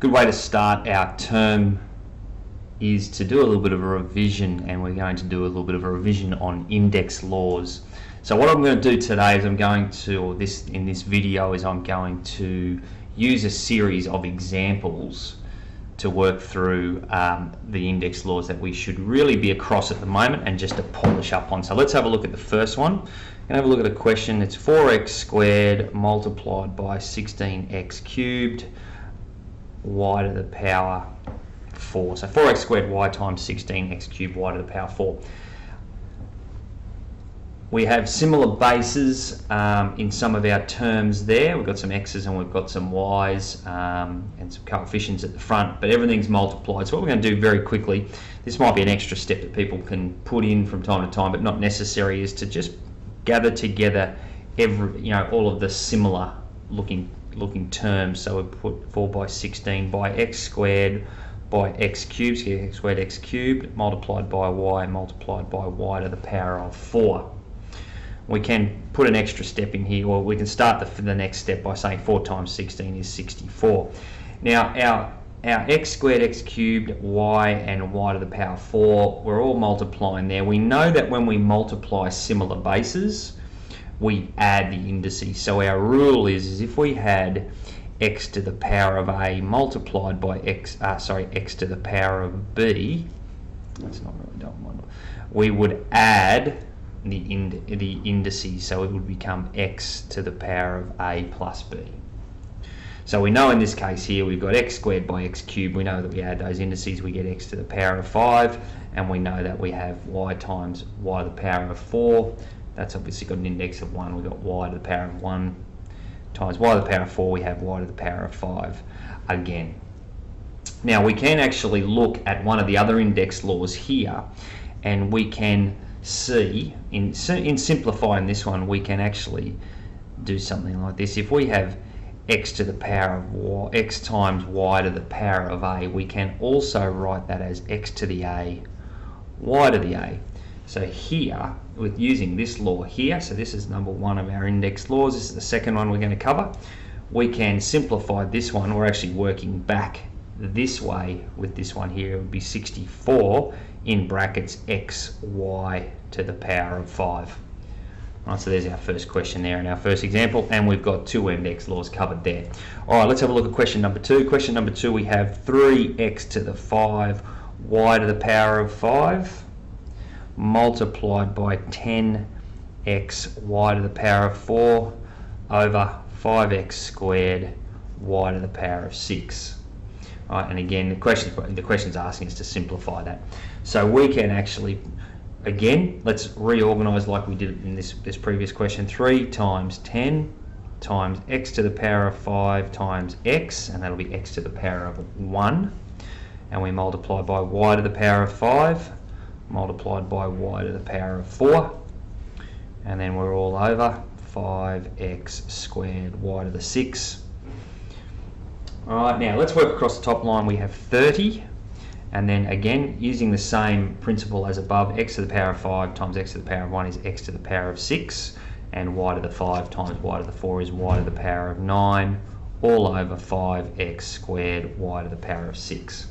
good way to start our term is to do a little bit of a revision, and we're going to do a little bit of a revision on index laws. So what I'm going to do today is in this video I'm going to use a series of examples to work through the index laws that we should really be across at the moment and just to polish up on. So let's have a look at the first one. And have a look at the question. It's 4x squared multiplied by 16x cubed y to the power 4. So 4x squared y times 16x cubed y to the power 4. We have similar bases in some of our terms there. We've got some x's and we've got some y's and some coefficients at the front, but everything's multiplied. So what we're going to do very quickly, this might be an extra step that people can put in from time to time, but not necessary, is to just gather together all of the similar looking terms. So we put 4 by 16 by x squared by x cubed, so x squared x cubed multiplied by y to the power of 4. We can put an extra step in here, or we can start the next step by saying 4 times 16 is 64. Now our x squared x cubed y and y to the power 4, we're all multiplying there. We know that when we multiply similar bases, we add the indices. So our rule is if we had x to the power of a multiplied by x to the power of b, that's not really done, we would add the indices, so it would become x to the power of a plus b. So we know in this case here we've got x squared by x cubed. We know that we add those indices, we get x to the power of 5, and we know that we have y times y to the power of 4. That's obviously got an index of 1. We've got y to the power of 1 times y to the power of 4. We have y to the power of 5 again. Now we can actually look at one of the other index laws here, and we can see in simplifying this one, we can actually do something like this. If we have x to the power of y, x times y to the power of a, we can also write that as x to the a, y to the a. So here, with using this law here, so this is number 1 of our index laws, this is the second one we're going to cover, we can simplify this one. We're actually working back this way with this one here. It would be 64 in brackets x y to the power of 5. Right, so there's our first question there in our first example, and we've got 2 index laws covered there. Alright, let's have a look at question number 2. Question number 2, we have 3x to the 5 y to the power of 5 multiplied by 10x y to the power of 4 over 5x squared y to the power of 6. Right, and again, the question's asking us to simplify that. So we can actually, again, let's reorganize like we did in this previous question. 3 times 10 times x to the power of 5 times x, and that'll be x to the power of 1. And we multiply by y to the power of 5 multiplied by y to the power of 4. And then we're all over 5x squared y to the 6. Alright, now let's work across the top line. We have 30, and then again, using the same principle as above, x to the power of 5 times x to the power of 1 is x to the power of 6, and y to the 5 times y to the 4 is y to the power of 9, all over 5x squared y to the power of 6.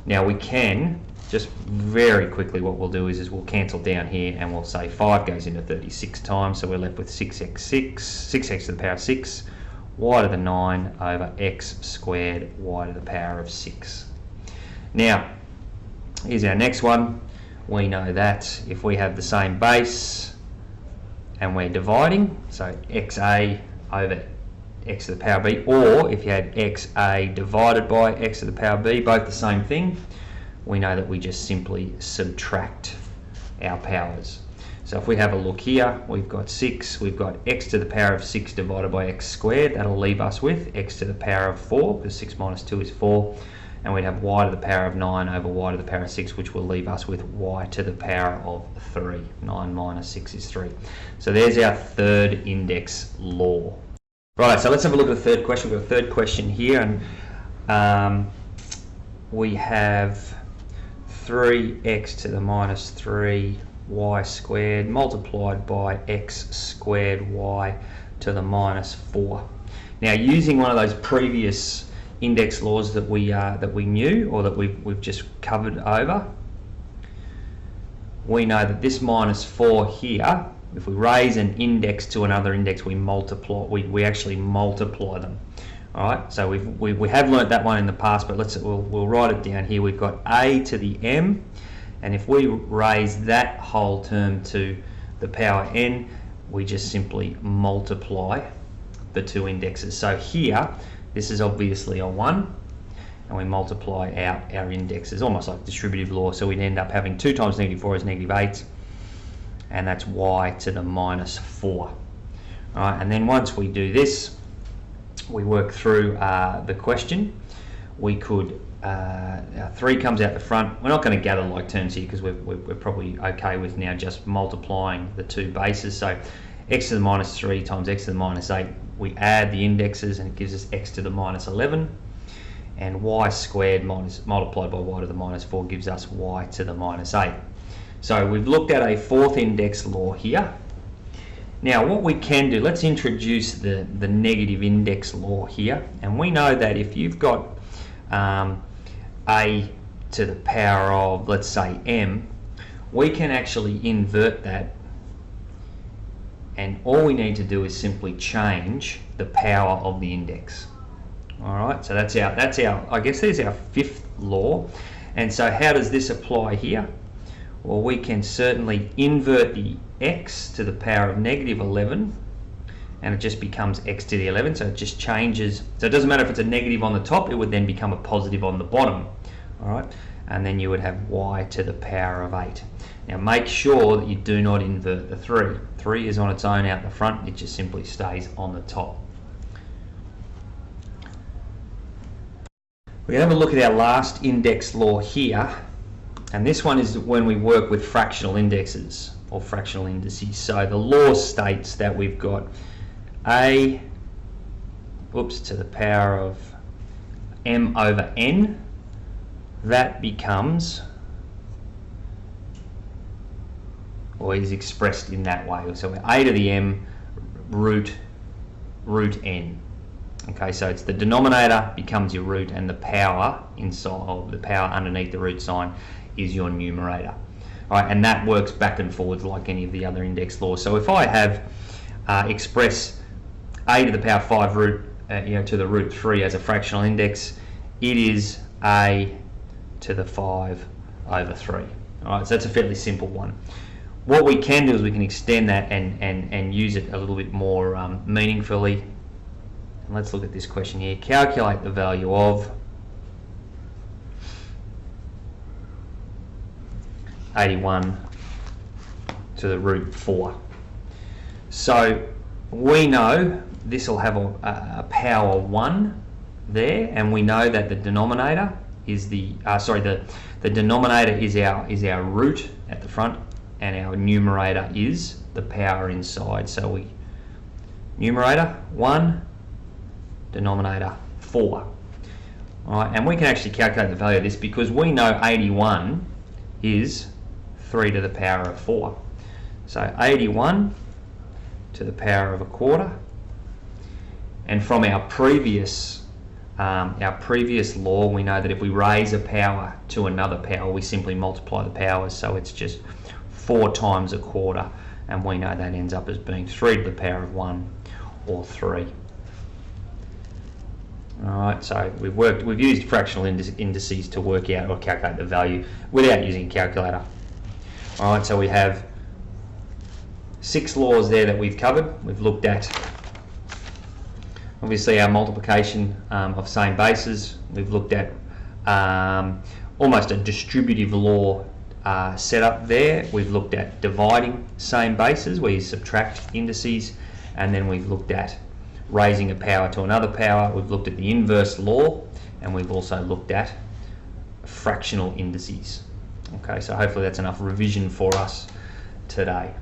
Now we can, just very quickly, what we'll do is we'll cancel down here, and we'll say 5 goes into 36 times, so we're left with 6x to the power of 6, y to the 9 over x squared y to the power of 6. Now, here's our next one. We know that if we have the same base and we're dividing, so xa over x to the power b, or if you had xa divided by x to the power b, both the same thing, we know that we just simply subtract our powers. So if we have a look here, we've got 6, we've got x to the power of 6 divided by x squared. That'll leave us with x to the power of 4, because 6 minus 2 is 4. And we'd have y to the power of 9 over y to the power of 6, which will leave us with y to the power of 3. 9 minus 6 is 3. So there's our third index law. Right, so let's have a look at the third question. We've got a third question here, and we have 3x to the minus 3 y squared multiplied by x squared y to the minus 4. Now, using one of those previous index laws that we knew, or that we've just covered over. We know that this -4 here, if we raise an index to another index, we multiply. We actually multiply them. All right. So we have learnt that one in the past, but we'll write it down here. We've got a to the m, and if we raise that whole term to the power n, we just simply multiply the two indexes. So here, this is obviously a 1, and we multiply out our indexes, almost like distributive law. So we'd end up having 2 times -4 is -8, and that's y to the -4. All right, and then once we do this, we work through the question. We could, 3 comes out the front. We're not going to gather like terms here because we're probably okay with now just multiplying the two bases. So x to the -3 times x to the -8, we add the indexes and it gives us x to the -11, and y squared multiplied by y to the -4 gives us y to the -8. So we've looked at a fourth index law here. Now what we can do, let's introduce the negative index law here, and we know that if you've got a to the power of, let's say, m, we can actually invert that, and all we need to do is simply change the power of the index. All right, so that's our I guess there's our fifth law. And so how does this apply here? Well, we can certainly invert the x to the power of -11, and it just becomes x to the 11. So it just changes. So it doesn't matter if it's a negative on the top, it would then become a positive on the bottom. All right, and then you would have y to the power of 8. Now make sure that you do not invert the 3. 3 is on its own out the front, it just simply stays on the top. We're going to have a look at our last index law here, and this one is when we work with fractional indexes or fractional indices. So the law states that we've got a to the power of m over n. That becomes, or is expressed in that way. So a to the m root n. Okay, so it's the denominator becomes your root, and the power inside, or the power underneath the root sign, is your numerator. All right, and that works back and forwards like any of the other index laws. So if I have express a to the power 5 root to the root 3 as a fractional index, it is a to the 5 over 3. All right, so that's a fairly simple one. What we can do is we can extend that and use it a little bit more meaningfully. And let's look at this question here. Calculate the value of 81 to the root 4. So we know this will have a power 1 there, and we know that the denominator is the denominator is our root at the front, and our numerator is the power inside. So we numerator 1, denominator 4. All right, and we can actually calculate the value of this because we know 81 is 3 to the power of 4. So 81 to the power of a quarter, and from our previous law, we know that if we raise a power to another power, we simply multiply the powers. So it's just 4 times a quarter, and we know that ends up as being 3 to the power of 1, or 3. All right, so we've used fractional indices to work out or calculate the value without using a calculator. All right, so we have 6 laws there that we've covered. We've looked at obviously our multiplication of same bases. We've looked at almost a distributive law setup there. We've looked at dividing same bases where you subtract indices, and then we've looked at raising a power to another power. We've looked at the inverse law, and we've also looked at fractional indices. Okay, so hopefully that's enough revision for us today.